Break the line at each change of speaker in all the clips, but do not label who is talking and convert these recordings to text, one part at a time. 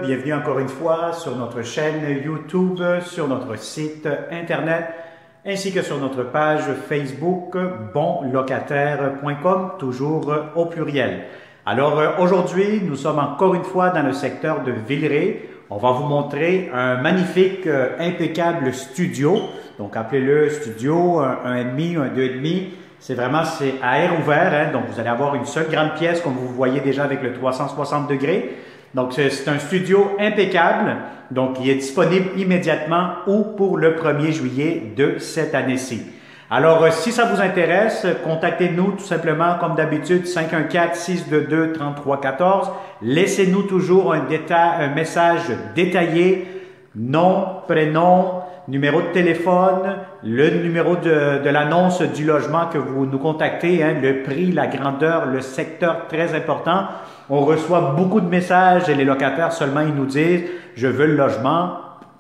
bienvenue encore une fois sur notre chaîne YouTube, sur notre site internet, ainsi que sur notre page Facebook bonlocataire.com, toujours au pluriel. Alors aujourd'hui, nous sommes encore une fois dans le secteur de Villeray. On va vous montrer un magnifique, impeccable studio. Donc appelez-le studio, un 1,5, un 2,5. C'est à air ouvert, hein? Donc vous allez avoir une seule grande pièce comme vous voyez déjà avec le 360 degrés. Donc c'est un studio impeccable, donc il est disponible immédiatement ou pour le 1er juillet de cette année-ci. Alors si ça vous intéresse, contactez-nous tout simplement comme d'habitude 514-622-3314. Laissez-nous toujours un message détaillé, nom, prénom, numéro de téléphone, le numéro de l'annonce du logement que vous nous contactez, hein, le prix, la grandeur, le secteur, très important. On reçoit beaucoup de messages et les locataires seulement ils nous disent « je veux le logement ».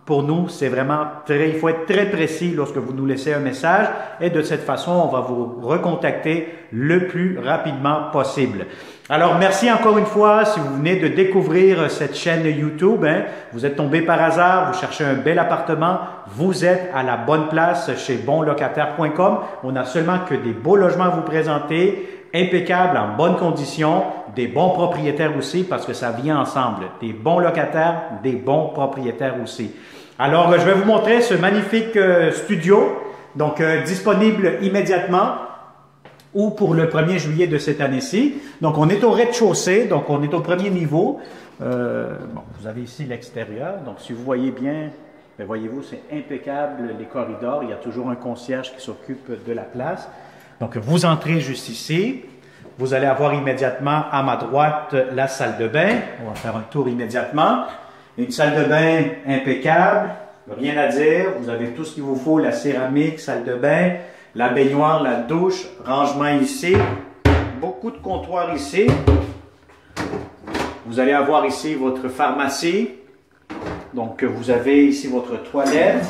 Pour nous, c'est vraiment il faut être très précis lorsque vous nous laissez un message et de cette façon, on va vous recontacter le plus rapidement possible. Alors, merci encore une fois si vous venez de découvrir cette chaîne YouTube. Hein, vous êtes tombé par hasard, vous cherchez un bel appartement, vous êtes à la bonne place chez bonlocataire.com. On n'a seulement que des beaux logements à vous présenter, impeccables, en bonne condition, des bons propriétaires aussi parce que ça vient ensemble. Des bons locataires, des bons propriétaires aussi. Alors, je vais vous montrer ce magnifique studio, donc disponible immédiatement ou pour le 1er juillet de cette année-ci. Donc, on est au rez-de-chaussée, donc on est au premier niveau. Vous avez ici l'extérieur, donc si vous voyez bien, voyez-vous, c'est impeccable, les corridors. Il y a toujours un concierge qui s'occupe de la place. Donc, vous entrez juste ici. Vous allez avoir immédiatement à ma droite la salle de bain. On va faire un tour immédiatement. Une salle de bain impeccable, rien à dire. Vous avez tout ce qu'il vous faut, la céramique, salle de bain, la baignoire, la douche, rangement ici, beaucoup de comptoirs ici. Vous allez avoir ici votre pharmacie. Donc, vous avez ici votre toilette,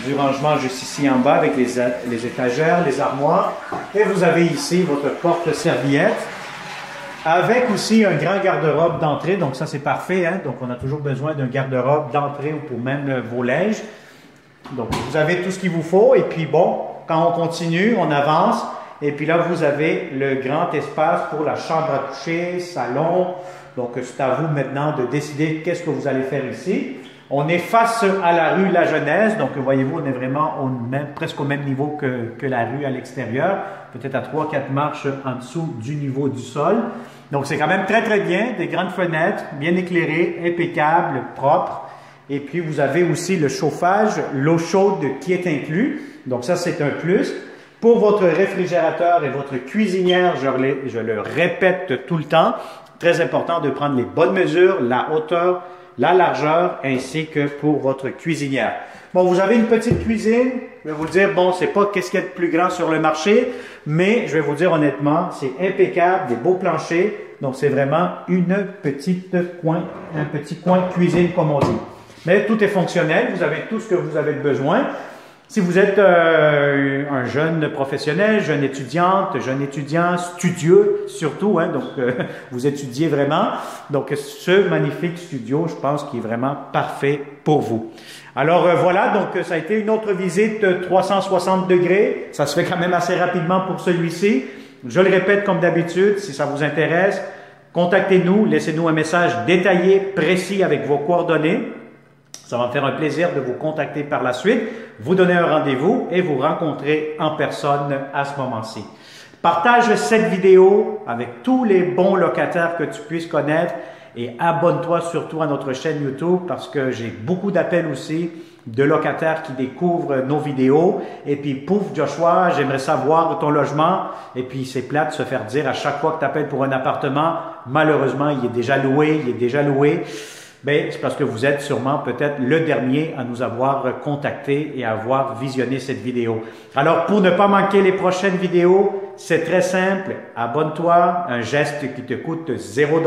du rangement juste ici en bas avec les étagères, les armoires. Et vous avez ici votre porte-serviette avec aussi un grand garde-robe d'entrée. Donc ça, c'est parfait. Hein? Donc, on a toujours besoin d'un garde-robe d'entrée ou pour même vos linges. Donc, vous avez tout ce qu'il vous faut. Et puis, bon, quand on continue, on avance. Et puis là, vous avez le grand espace pour la chambre à coucher, salon. Donc, c'est à vous maintenant de décider qu'est-ce que vous allez faire ici. On est face à la rue La Genèse, donc voyez-vous, on est vraiment presque au même niveau que la rue à l'extérieur, peut-être à 3-4 marches en dessous du niveau du sol. Donc c'est quand même très très bien, des grandes fenêtres, bien éclairées, impeccables, propres. Et puis vous avez aussi le chauffage, l'eau chaude qui est inclus, donc ça c'est un plus. Pour votre réfrigérateur et votre cuisinière, je le répète tout le temps, très important de prendre les bonnes mesures, la hauteur, la largeur, ainsi que pour votre cuisinière. Bon, vous avez une petite cuisine. Je vais vous dire, bon, c'est pas qu'est-ce qu'il y a de plus grand sur le marché, mais je vais vous dire honnêtement, c'est impeccable, des beaux planchers. Donc, c'est vraiment un petit coin de cuisine, comme on dit. Mais tout est fonctionnel. Vous avez tout ce que vous avez besoin. Si vous êtes un jeune professionnel, jeune étudiant, studieux surtout, hein, donc vous étudiez vraiment. Donc ce magnifique studio, je pense qu'il est vraiment parfait pour vous. Alors voilà, donc ça a été une autre visite 360 degrés. Ça se fait quand même assez rapidement pour celui-ci. Je le répète comme d'habitude, si ça vous intéresse, contactez-nous, laissez-nous un message détaillé, précis avec vos coordonnées. Ça va me faire un plaisir de vous contacter par la suite, vous donner un rendez-vous et vous rencontrer en personne à ce moment-ci. Partage cette vidéo avec tous les bons locataires que tu puisses connaître et abonne-toi surtout à notre chaîne YouTube parce que j'ai beaucoup d'appels aussi de locataires qui découvrent nos vidéos. Et puis, pouf, Joshua, j'aimerais savoir ton logement. Et puis, c'est plate de se faire dire à chaque fois que tu appelles pour un appartement, malheureusement, il est déjà loué, Ben, c'est parce que vous êtes sûrement peut-être le dernier à nous avoir contacté et à avoir visionné cette vidéo. Alors, pour ne pas manquer les prochaines vidéos, c'est très simple. Abonne-toi, un geste qui te coûte 0 $,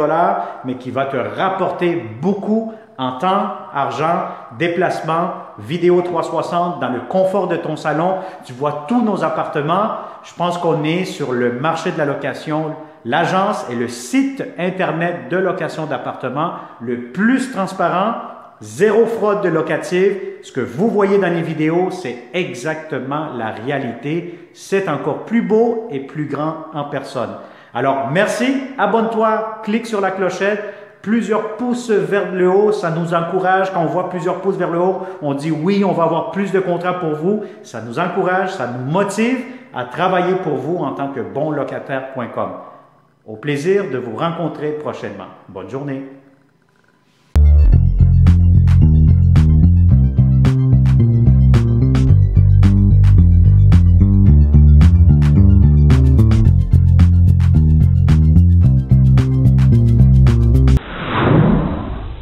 mais qui va te rapporter beaucoup en temps, argent, déplacement, vidéo 360 dans le confort de ton salon. Tu vois tous nos appartements. Je pense qu'on est sur le marché de la location L'agence est le site Internet de location d'appartements le plus transparent, zéro fraude de locative. Ce que vous voyez dans les vidéos, c'est exactement la réalité. C'est encore plus beau et plus grand en personne. Alors, merci, abonne-toi, clique sur la clochette. Plusieurs pouces vers le haut, ça nous encourage. Quand on voit plusieurs pouces vers le haut, on dit oui, on va avoir plus de contrats pour vous. Ça nous encourage, ça nous motive à travailler pour vous en tant que bonlocataire.com. Au plaisir de vous rencontrer prochainement. Bonne journée.